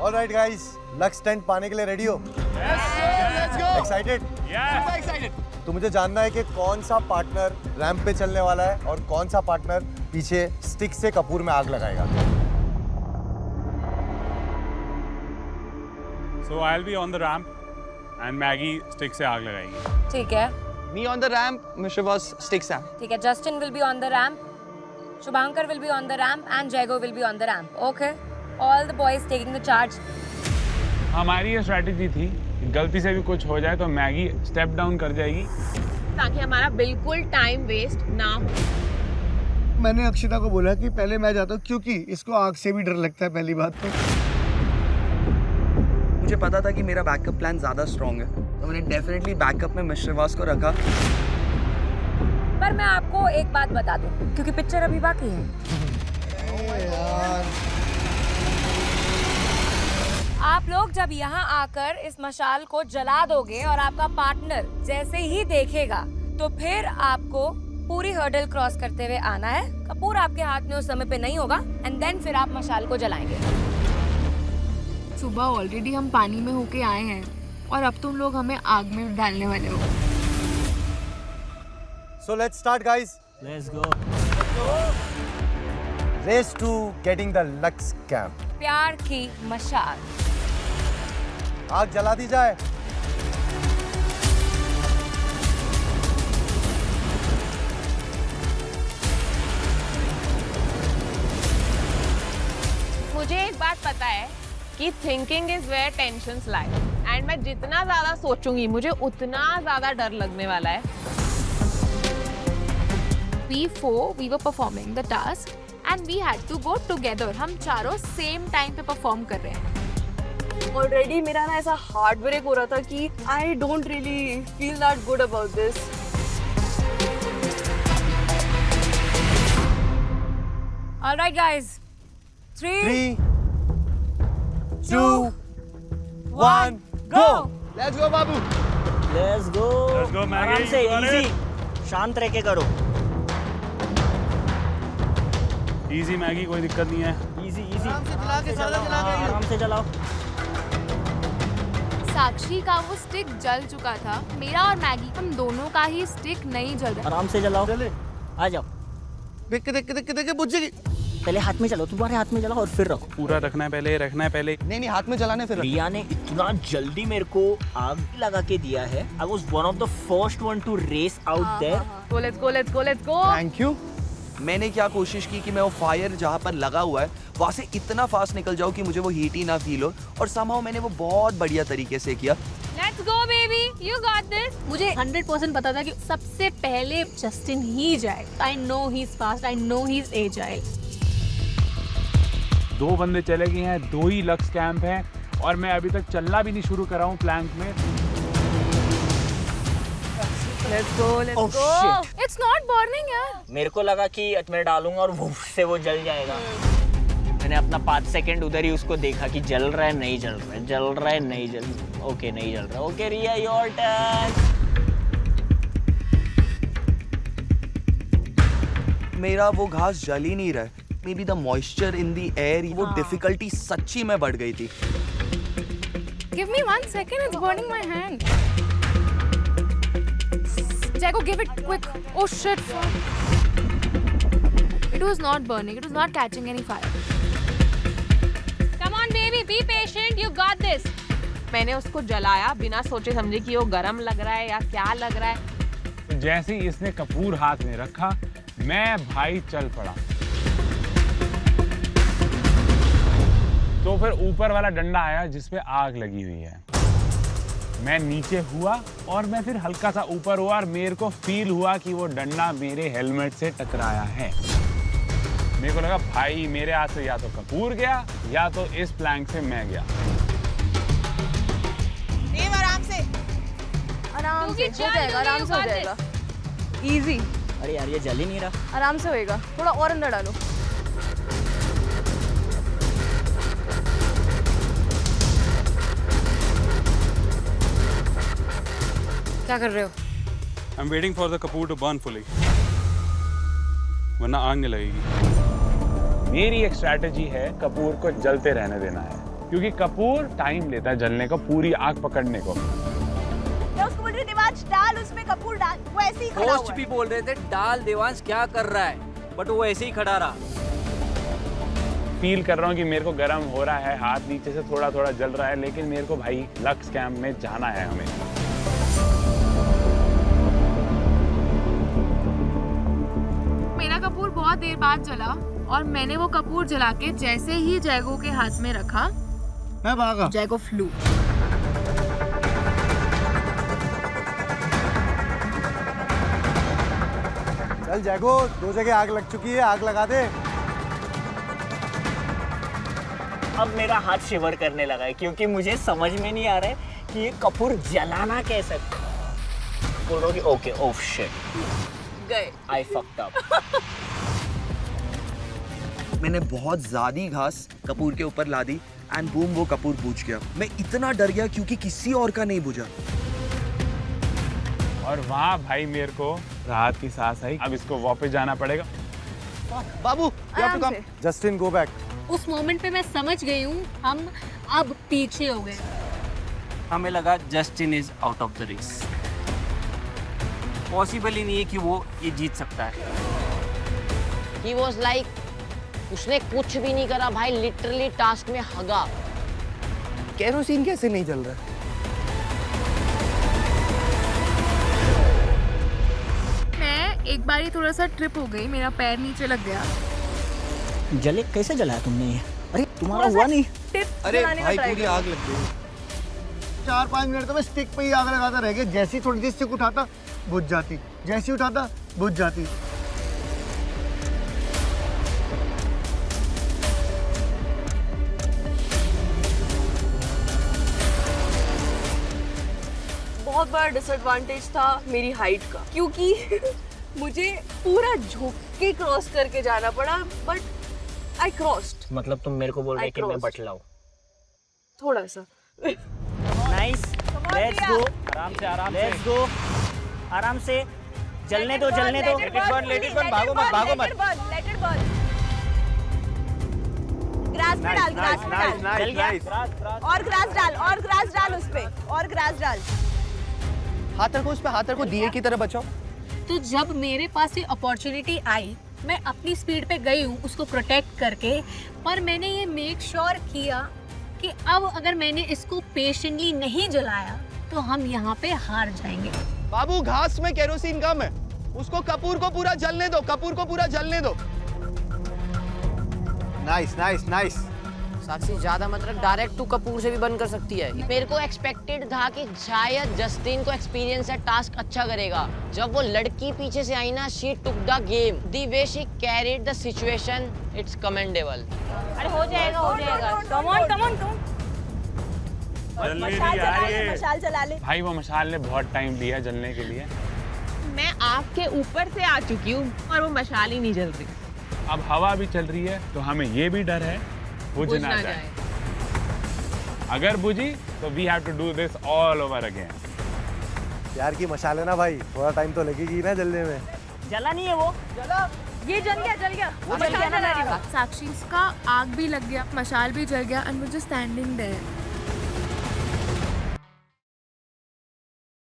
Alright guys, lux tent पाने के लिए रेडी हो? Excited? तो मुझे जानना है कि कौन सा पार्टनर रैंप पे चलने वाला है और कौन सा पार्टनर पीछे स्टिक से कपूर में आग लगाएगा। So I'll be on the ramp and Maggie stick से आग लगाएगी। ठीक है। Me on the ramp, Mr. Boss stick Sam. ठीक है, Justin will be on the ramp, Shubhankar will be on the ramp and Jago will be on the ramp. Okay? All the boys taking the charge. हमारी ये strategy थी कि गलती से भी कुछ हो जाए तो मैगी स्टेप डाउन कर जाएगी ताकि हमारा बिल्कुल टाइम वेस्ट ना हो। मैंने अक्षिता को बोला कि पहले मैं जाता हूँ क्योंकि इसको आग से भी डर लगता है पहली बात तो। मुझे पता था कि मेरा बैकअप प्लान ज़्यादा स्ट्रॉन्ग है, तो मैंने डेफिनेटली बैकअप में मिस्टर वास को रखा। पर मैं आपको एक बात बता दूं, क्योंकि पिक्चर अभी बाकी है। आप लोग जब यहाँ आकर इस मशाल को जला दोगे और आपका पार्टनर जैसे ही देखेगा तो फिर आपको पूरी हर्डल क्रॉस करते हुए आना है। कपूर आपके हाथ में उस समय पे नहीं होगा एंड देन फिर आप मशाल को जलाएंगे। सुबह ऑलरेडी हम पानी में होके आए हैं और अब तुम लोग हमें आग में डालने वाले हो। So let's start guys. Let's go. Race to getting the Lux camp. प्यार की मशाल। आग जला दी जाए। मुझे एक बात पता है कि thinking is where tensions lie and मैं जितना ज्यादा सोचूंगी मुझे उतना ज्यादा डर लगने वाला है। We four, we were performing the task and we had to go together. हम चारों सेम टाइम पे परफॉर्म कर रहे हैं। ऑलरेडी मेरा ना ऐसा हार्ट ब्रेक हो रहा था कि I don't really feel that good about this. Alright guys, 3, 2, 1, go! Let's go Babu. Let's go. Let's go, Maggie. आराम से, You got it. easy. शांत रह के करो। इजी मैगी, कोई दिक्कत नहीं है। Easy, easy। आराम से चलाओ। साक्षी का वो स्टिक जल चुका था, मेरा और मैगी हम दोनों का ही स्टिक नहीं जल रहा। आराम से चलाओ। आ जाओ। देख बुझ जाएगी। पहले हाथ में चलाओ, तुम्हारे हाथ में चलाओ और फिर रखो। पूरा रखना है पहले, रखना है पहले। नहीं हाथ में चलाने फिर। रिया ने इतना जल्दी मेरे को आग लगा के दिया है। I was one of the first one to race out there. So let's go, let's go, let's go. Thank you. मैंने क्या कोशिश की कि मैं वो फायर जहाँ पर लगा हुआ है वहाँ से इतना फास्ट निकल जाऊँ कि मुझे वो हीट ही ना फील हो, और somehow मैंने वो बहुत बढ़िया तरीके से किया। Let's go baby, you got this. मुझे 100% पता था कि सबसे पहले जस्टिन ही जाएगा। I know he's fast, I know he's agile. 2 बंदे चले गए हैं, 2 ही लक्स कैंप हैं और मैं अभी तक चलना भी नहीं शुरू करा हूँ प्लैंक में। Let's go, let's Oh, go. shit. It's not burning यार। मेरे को लगा कि मैं डालूंगा और वो से वो जल जाएगा। मैंने अपना 5 सेकंड उधर ही उसको देखा कि जल रहा है नहीं जल रहा है, जल रहा है नहीं जल रहा है। ओके नहीं जल रहा। Okay Riya your turn. मेरा वो घास जल ही नहीं रहा है। Maybe the moisture in the air, वो डिफिकल्टी सच्ची में बढ़ गई थी। Give me 1 second, it's burning my hand. Jago, give it quick. Oh shit. It was not burning. It was not catching any fire. Come on baby, be patient, you got this. मैंने उसको जलाया बिना सोचे समझे कि वो गरम लग रहा है या क्या लग रहा है। तो जैसे ही इसने कपूर हाथ में रखा, मैं भाई चल पड़ा। तो फिर ऊपर वाला डंडा आया जिसपे आग लगी हुई है। मैं नीचे हुआ और मैं फिर हल्का सा ऊपर हुआ और मेरे को फील हुआ कि वो डंडा मेरे हेलमेट से टकराया है। मेरे को लगा भाई मेरे हाथ से या तो कपूर गया या तो इस प्लैंक से मैं गया। आराम से आराम से हो जाएगा, आराम से हो जाएगा। इजी। अरे यार ये जल ही नहीं रहा। आराम से होएगा, थोड़ा और अंदर डालो। क्या कर रहे हो? I'm waiting for the Kapoor to burn fully, वरना आग नहीं लगेगी। मेरी एक स्ट्रैटेजी है कपूर को जलते रहने देना है। क्योंकि कपूर टाइम लेता है जलने को, पूरी आग पकड़ने को। मैं उसको बोल रही हूँ देवांश डाल उसमें कपूर डाल, वो ऐसे ही खड़ा हुआ होस्ट भी बोल रहे थे डाल देवांश क्या कर रहा है, बट वो ऐसे ही खड़ा रहा। फील कर रहा हूँ कि मेरे को गर्म हो रहा है, हाथ नीचे से थोड़ा थोड़ा जल रहा है, लेकिन मेरे को भाई लक्स कैंप में जाना है हमें। मेरा कपूर बहुत देर बाद जला और मैंने वो कपूर जला के जैसे ही जैगो के हाथ में रखा, मैं भागा। जैगो फ्लू। चल जैगो, 2 जगह आग लग चुकी है, आग लगा दे। अब मेरा हाथ शिवर करने लगा है क्योंकि मुझे समझ में नहीं आ रहा है कि ये कपूर जलाना कैसे। बोल रहा हूँ कि ओके ओह शिट गए। आई फक्ड अप। मैंने बहुत ज़्यादा घास कपूर के ऊपर ला दी एंड बूम वो कपूर बुझ गया। मैं इतना डर गया क्योंकि किसी और का नहीं बुझा। और वहाँ भाई मेरे को राहत की सांस आई। अब इसको वापस जाना पड़ेगा। बाबू आराम से। Justin go back. उस मोमेंट पे मैं समझ गई हूँ हम अब पीछे हो गए। हमें लगा Justin is out of the race. Possible ही नहीं है कि वो ये जीत सकता है। He was like, उसने कुछ भी नहीं करा भाई, लिटरली टास्क में हगा। केरोसिन कैसे नहीं जल रहा? मैं एक बारी थोड़ा सा ट्रिप हो गई, मेरा पैर नीचे लग गया। जले कैसे जलाया तुमने ये? अरे तुम्हारा हुआ नहीं? अरे भाई पूरी आग लग गई। 4-5 मिनट तो मैं स्टिक पे ही आग लगाता रह गया। जैसे ही थोड़ी सी स्टिक उठाता बुझ जाती, जैसे ही उठाता बुझ जाती। बहुत बड़ा डिसएडवांटेज था मेरी हाइट का, क्योंकि मुझे पूरा झुक के क्रॉस करके जाना पड़ा, बट आई क्रॉस्ड। मतलब तुम मेरे को बोल रहे कि मैं बटलाऊं? थोड़ा सा। Nice, let's go. आराम से लेट्स गो, आराम से। जलने दो, जलने दो। लेट इट बर्न, भागो मत, भागो मत। Let it burn. ग्रास पे डाल, ग्रास पे डाल। जल गया। और ग्रास डाल उस पे, और ग्रास डाल। हाथ रखो उस पे, हाथ रखो, दिए की तरह बचाओ। तो जब मेरे पास ये अपॉर्चुनिटी आई, मैं अपनी स्पीड पे गई हूँ उसको प्रोटेक्ट करके, पर मैंने ये मेक श्योर किया कि अब अगर मैंने इसको पेशेंटली नहीं जलाया तो हम यहाँ पे हार जाएंगे। बाबू घास में केरोसिन कम है, उसको कपूर को पूरा जलने दो, कपूर को पूरा जलने दो। Nice nice nice. साक्षी ज्यादा मत रख, डायरेक्ट तू कपूर से भी बंद कर सकती है। मेरे को एक्सपेक्टेड था कि शायद जस्टिन को एक्सपीरियंस है, टास्क अच्छा करेगा। जब वो लड़की पीछे से आई ना, she took the game, the way she carried the situation, it's commendable. अरे हो जाएगा, हो जाएगा। कम ऑन, कम ऑन, कम। मशाल जला ले। भाई वो मशाल ने बहुत टाइम लिया जलने के लिए। मैं आग के ऊपर से आ चुकी हूँ और वो मशाल ही नहीं जल रही। अब हवा भी चल रही है तो हमें ये भी डर है बुझ ना जाए। अगर बुझी तो we have to do this all over again. प्यार की मशाल है ना भाई, थोड़ा टाइम तो लगेगी ना जलने में। जला नहीं है वो? ये जल गया, जल गया। साक्षी का आग भी लग गया, मशाल भी जल गया, and we're just standing there.